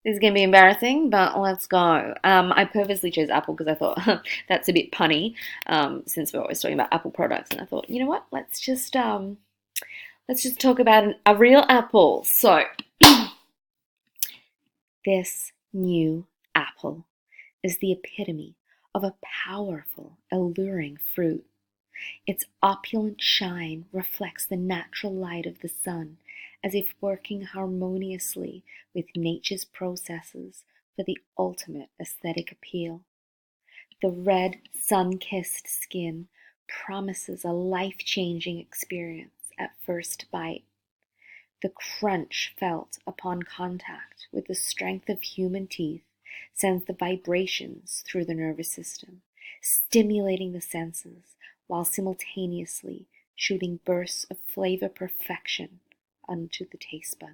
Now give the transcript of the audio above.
This is going to be embarrassing, but let's go. I purposely chose Apple because I thought that's a bit punny, since we're always talking about Apple products. And I thought, you know what? Let's just talk about a real apple. So this new apple is the epitome of a powerful, alluring fruit. Its opulent shine reflects the natural light of the sun, as if working harmoniously with nature's processes for the ultimate aesthetic appeal. The red, sun-kissed skin promises a life-changing experience at first bite. The crunch felt upon contact with the strength of human teeth sends the vibrations through the nervous system, stimulating the senses while simultaneously shooting bursts of flavor perfection onto the taste buds.